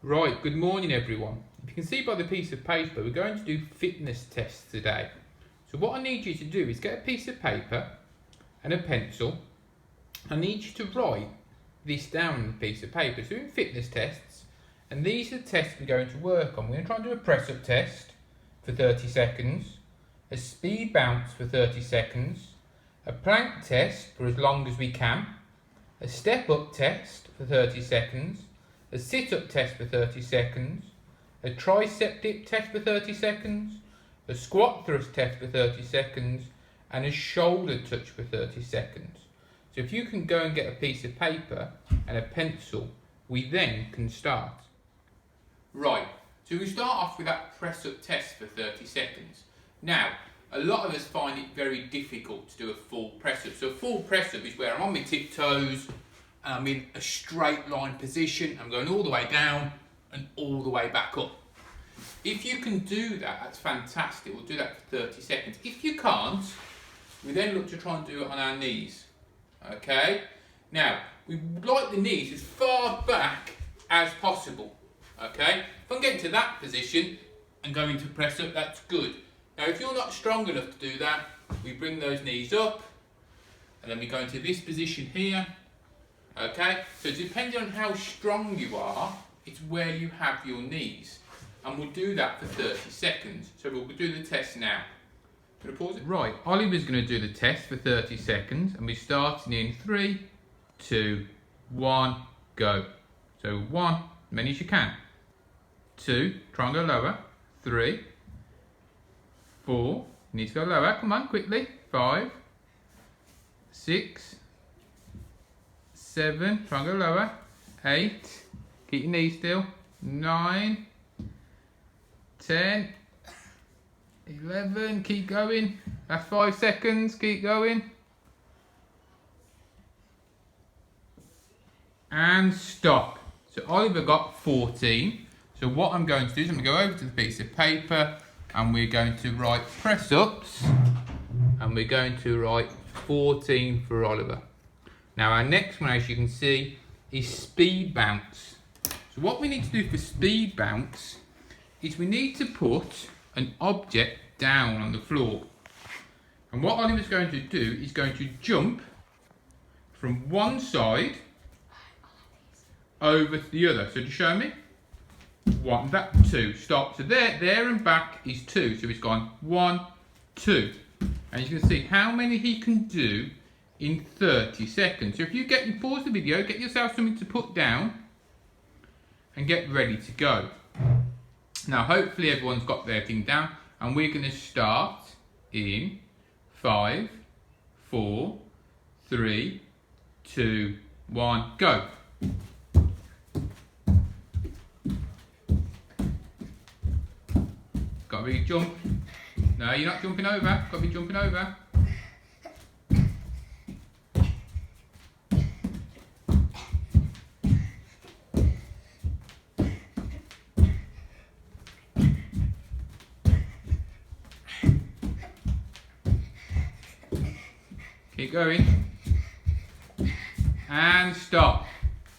Right, good morning everyone. If you can see by the piece of paper, we're going to do fitness tests today. So what I need you to do is get a piece of paper and a pencil. I need you to write this down on a piece of paper. So we're doing fitness tests, and these are the tests we're going to work on. We're going to try and do a press-up test for 30 seconds, a speed bounce for 30 seconds, a plank test for as long as we can, a step-up test for 30 seconds, a sit-up test for 30 seconds, a tricep dip test for 30 seconds, a squat thrust test for 30 seconds, and a shoulder touch for 30 seconds. So if you can go and get a piece of paper and a pencil, we then can start. Right, so we start off with that press-up test for 30 seconds. Now, a lot of us find it very difficult to do a full press-up. So a full press-up is where I'm on my tiptoes, I'm in a straight line position, I'm going all the way down and all the way back up. If you can do that, that's fantastic. We'll do that for 30 seconds. If you can't, we then look to try and do it on our knees. Okay? Now, we like the knees as far back as possible. Okay? If I can get into that position and go into press up, that's good. Now, if you're not strong enough to do that, we bring those knees up and then we go into this position here. Okay, so depending on how strong you are, it's where you have your knees. And we'll do that for 30 seconds. So we'll do the test now. Going to pause it? Right, Oliver's going to do the test for 30 seconds. And we're starting in 3, 2, 1, go. So 1, as many as you can. 2, try and go lower. 3, 4, you need to go lower. Come on, quickly. 5, 6, 7, try and go lower, 8, keep your knees still, 9, 10, 11, keep going, that's 5 seconds, keep going, and stop. So Oliver got 14, so what I'm going to do is I'm going to go over to the piece of paper and we're going to write press ups and we're going to write 14 for Oliver. Now our next one, as you can see, is speed bounce. So what we need to do for speed bounce is we need to put an object down on the floor. And what Oliver's going to do is going to jump from one side over to the other. So to show me, 1, that 2, stop. So there and back is 2. So he's gone 1, 2. And you can see how many he can do in 30 seconds. So if you pause the video, get yourself something to put down and get ready to go. Now hopefully everyone's got their thing down and we're going to start in 5, 4, 3, 2, 1, go. Got to be jump. No, you're not jumping over. Got to be jumping over. Keep going. And stop.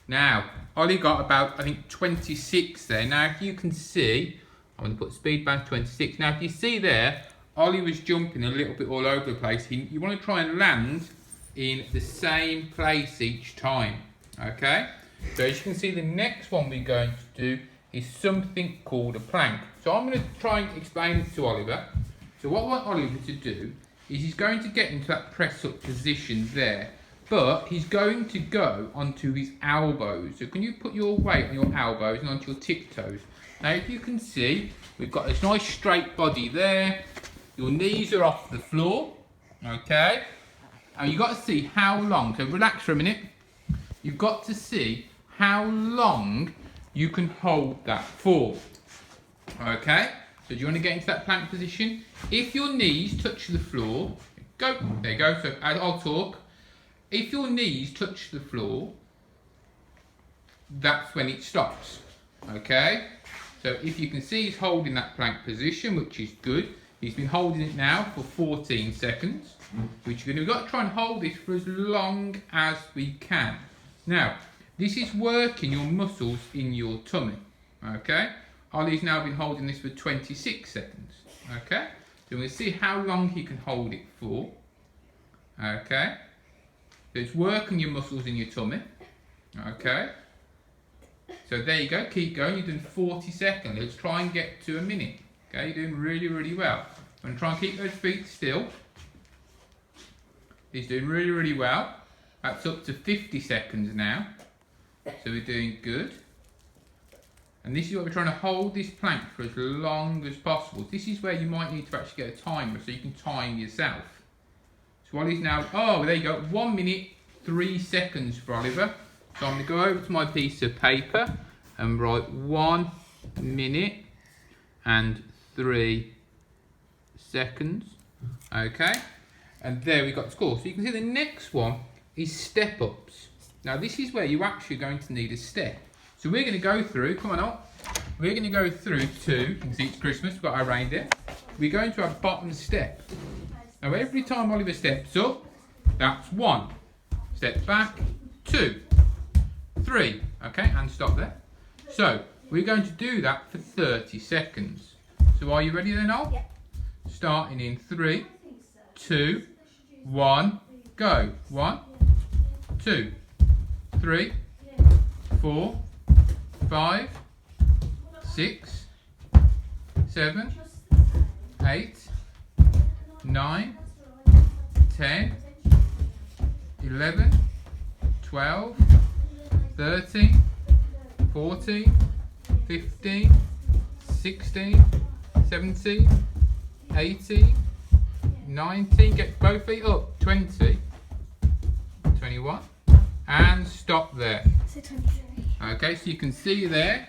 Now, Ollie got about, I think, 26 there. Now, if you can see, I'm going to put speed bounce 26. Now, if you see there, Ollie was jumping a little bit all over the place. You want to try and land in the same place each time. Okay? So, as you can see, the next one we're going to do is something called a plank. So, I'm going to try and explain it to Oliver. So, what I want Oliver to do is he's going to get into that press-up position there, but he's going to go onto his elbows. So can you put your weight on your elbows and onto your tiptoes? Now if you can see, we've got this nice straight body there, your knees are off the floor, okay? And you've got to see how long, so relax for a minute. You've got to see how long you can hold that for, okay? So do you want to get into that plank position? If your knees touch the floor, go, there you go, so I'll talk. If your knees touch the floor, that's when it stops, okay? So if you can see he's holding that plank position, which is good. He's been holding it now for 14 seconds, which we've got to try and hold this for as long as we can. Now, this is working your muscles in your tummy, Okay, Ollie's now been holding this for 26 seconds. Okay, so we'll see how long he can hold it for. Okay, so it's working your muscles in your tummy. Okay, so there you go, keep going. You're doing 40 seconds. Let's try and get to a minute. Okay, you're doing really, really well. I'm going to try and keep those feet still. He's doing really, really well. That's up to 50 seconds now. So we're doing good. And this is what we're trying to hold this plank for as long as possible. This is where you might need to actually get a timer so you can time yourself. So Ollie's now, oh, there you go, 1 minute, 3 seconds for Oliver. So I'm going to go over to my piece of paper and write 1 minute and 3 seconds. Okay, and there we got the score. So you can see the next one is step ups. Now this is where you're actually going to need a step. So we're going to go through, come on up, we're going to go through to, you can see it's Christmas, we've got our reindeer. We're going to our bottom step. Now every time Oliver steps up, that's 1. Step back, 2, 3, okay, and stop there. So we're going to do that for 30 seconds. So are you ready then, Ol? Yep. Starting in 3, 2, 1, go. 1, 2, 3, 4, 5, 6, 7, 8, 9, 10, 11, 12, 13, 14, 15, 16, 17, 18, 19, get both feet up, 20, 21, and stop there. So 23. Okay, so you can see there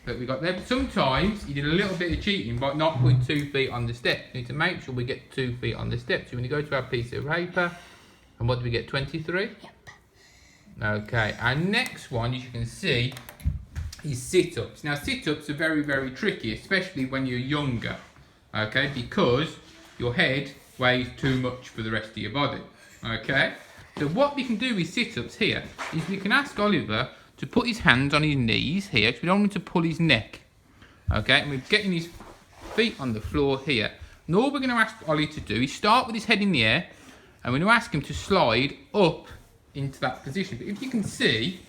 that we got there. But sometimes you did a little bit of cheating by not putting 2 feet on the step. We need to make sure we get 2 feet on the step. So when you go to our piece of paper, and what do we get, 23? Yep. Okay, our next one, as you can see, is sit-ups. Now sit-ups are very, very tricky, especially when you're younger. Okay, because your head weighs too much for the rest of your body. Okay, so what we can do with sit-ups here is we can ask Oliver to put his hands on his knees here, because we don't want him to pull his neck. Okay, and we're getting his feet on the floor here. And all we're going to ask Ollie to do is start with his head in the air, and we're going to ask him to slide up into that position. But if you can see,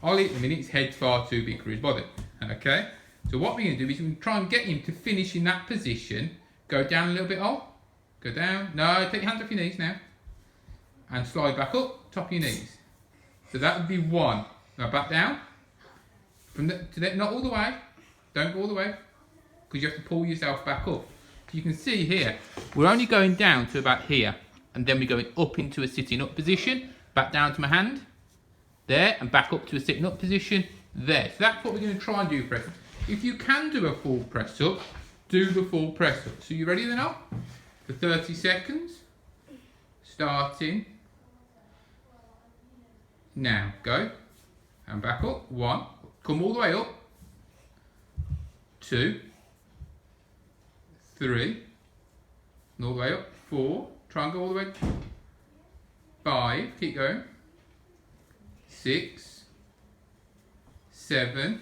Ollie at the minute, his head's far too big for his body. Okay, so what we're going to do is we're going to try and get him to finish in that position. Go down a little bit, Ollie. Go down. No, take your hands off your knees now. And slide back up, top of your knees. So that would be 1. Now back down. Not all the way. Don't go all the way. Because you have to pull yourself back up. So you can see here, we're only going down to about here. And then we're going up into a sitting up position. Back down to my hand. There. And back up to a sitting up position. There. So that's what we're going to try and do, press up. If you can do a full press up, do the full press up. So you ready then, up? For 30 seconds. Starting now. Go. And back up. 1. Come all the way up. 2. 3. And all the way up. 4. Try and go all the way. 5. Keep going. 6. 7.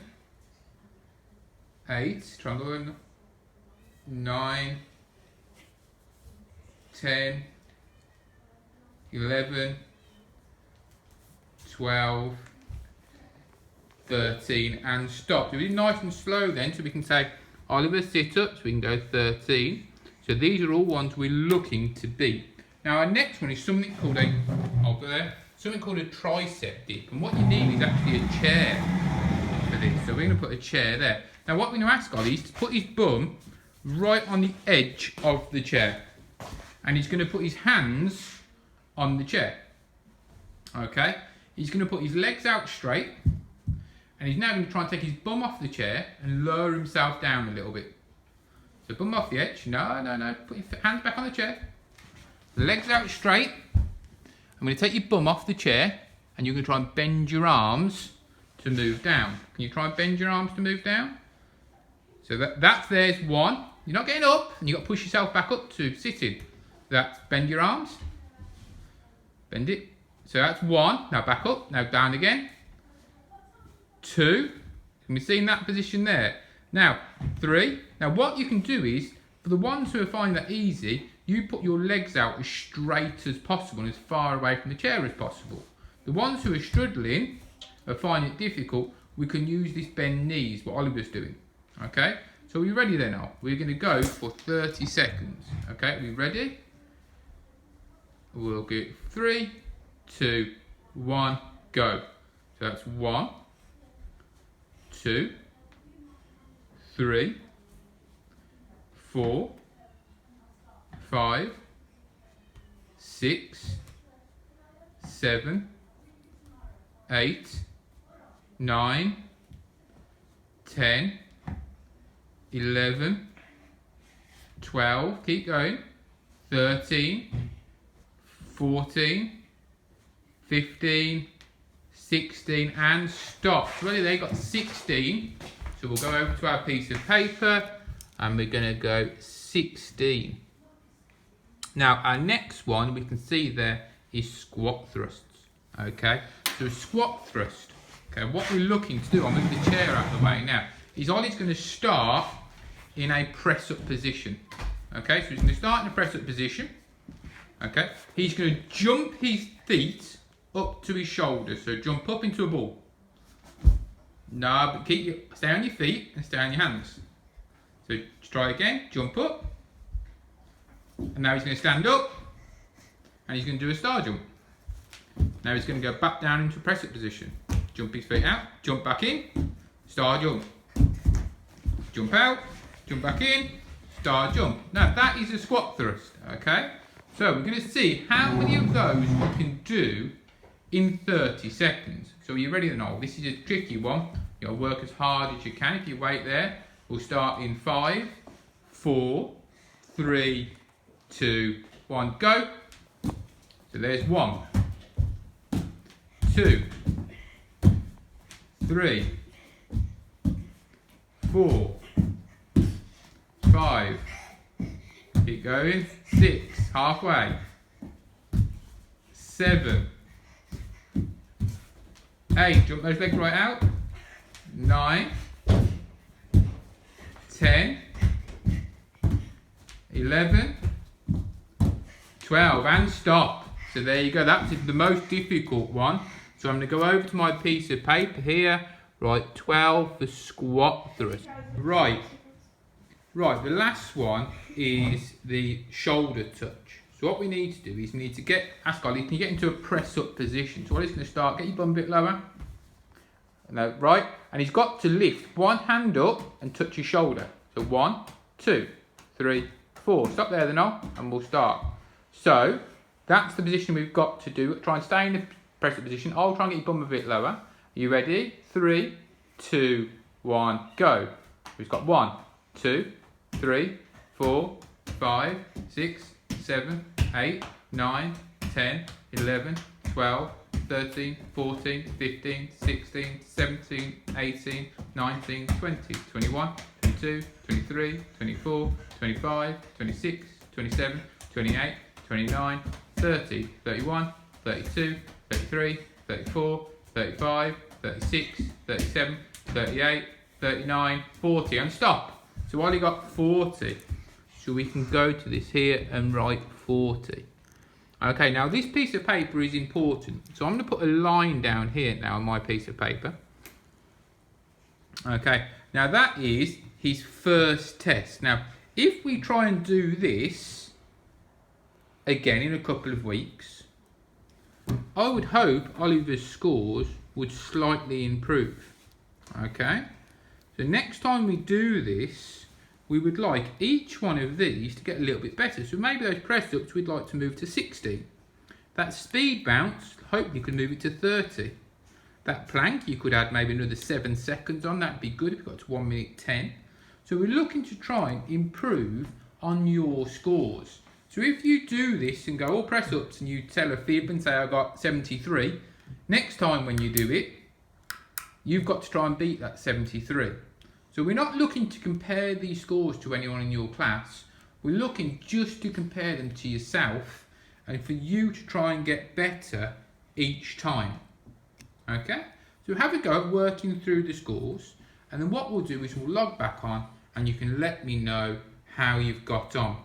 8. Try and go in. 9. 10. 11. 12. 13, and stop. So we're nice and slow then, so we can say Oliver sit up, so we can go 13. So these are all ones we're looking to beat. Now our next one is something called a, over there, something called a tricep dip. And what you need is actually a chair for this. So we're going to put a chair there. Now what we're going to ask Ollie is to put his bum right on the edge of the chair. And he's going to put his hands on the chair. Okay? He's going to put his legs out straight. And he's now going to try and take his bum off the chair and lower himself down a little bit. So bum off the edge. No. Put your hands back on the chair. Legs out straight. I'm going to take your bum off the chair and you're going to try and bend your arms to move down. Can you try and bend your arms to move down? So there's 1. You're not getting up and you've got to push yourself back up to sitting. That's bend your arms. Bend it. So that's 1. Now back up. Now down again. 2. Can we see in that position there? Now, 3. Now what you can do is, for the ones who are finding that easy, you put your legs out as straight as possible and as far away from the chair as possible. The ones who are struggling, or finding it difficult, we can use this bend knees, what Oliver's doing. Okay? So are we ready then, Al? We're going to go for 30 seconds. Okay, are we ready? We'll get 3, 2, 1, go. So that's 1, 2, 3, 4, 5, 6, 7, 8, 9, 10, 11, 12, keep going, 13, 14, 15, 16, and stop. So ready, they got 16. So we'll go over to our piece of paper and we're going to go 16. Now our next one we can see there is squat thrusts. Okay, so a squat thrust. Okay, what we're looking to do, I'll move the chair out of the way now, is Ollie's going to start in a press up position. Okay, so he's going to start in a press up position. Okay, he's going to jump his feet up to his shoulders, so jump up into a ball. No, but stay on your feet and stay on your hands. So let's try again, jump up. And now he's going to stand up and he's going to do a star jump. Now he's going to go back down into a press up position. Jump his feet out, jump back in, star jump. Jump out, jump back in, star jump. Now that is a squat thrust, okay? So we're going to see how many of those you can do in 30 seconds. So are you ready then, Noel? This is a tricky one. You've got to work as hard as you can. If you wait there, we'll start in 5, 4, 3, 2, 1, go. So there's 1, 2, 3, 4, 5, keep going, 6, halfway, 7, 8, jump those legs right out, 9, 10, 11, 12, and stop. So there you go, that's the most difficult one. So I'm going to go over to my piece of paper here, right, 12 for squat thrust. Right, the last one is the shoulder touch. So what we need to do is we need to ask Ollie, can you get into a press up position? So Ollie's going to start, get your bum a bit lower. No, right, and he's got to lift one hand up and touch his shoulder. So 1, 2, 3, 4. Stop there then, Ol, and we'll start. So that's the position we've got to do. Try and stay in the press up position. I'll try and get your bum a bit lower. Are you ready? 3, 2, 1, go. We've got 1, 2, 3, 4, 5, 6, 7, 8, 9, 10, 11, 12, 13, 14, 15, 16, 17, 18, 19, 20, 21, 22, 23, 24, 25, 26, 27, 28, 29, 30, 31, 32, 33, 34, 35, 36, 37, 38, 39, 40, and stop. So Ollie got 40. So we can go to this here and write 40. Okay, now this piece of paper is important. So I'm going to put a line down here now on my piece of paper. Okay, now that is his first test. Now, if we try and do this again in a couple of weeks, I would hope Oliver's scores would slightly improve. Okay, so next time we do this, we would like each one of these to get a little bit better. So maybe those press ups we'd like to move to 60. That speed bounce, hopefully you could move it to 30. That plank, you could add maybe another 7 seconds on, that'd be good if you got to 1 minute 10. So we're looking to try and improve on your scores. So if you do this and go all press ups and you tell a fib and say I got 73, next time when you do it, you've got to try and beat that 73. So we're not looking to compare these scores to anyone in your class. We're looking just to compare them to yourself and for you to try and get better each time. Okay? So have a go at working through the scores. and then what we'll do is we'll log back on and you can let me know how you've got on.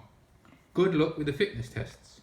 Good luck with the fitness tests.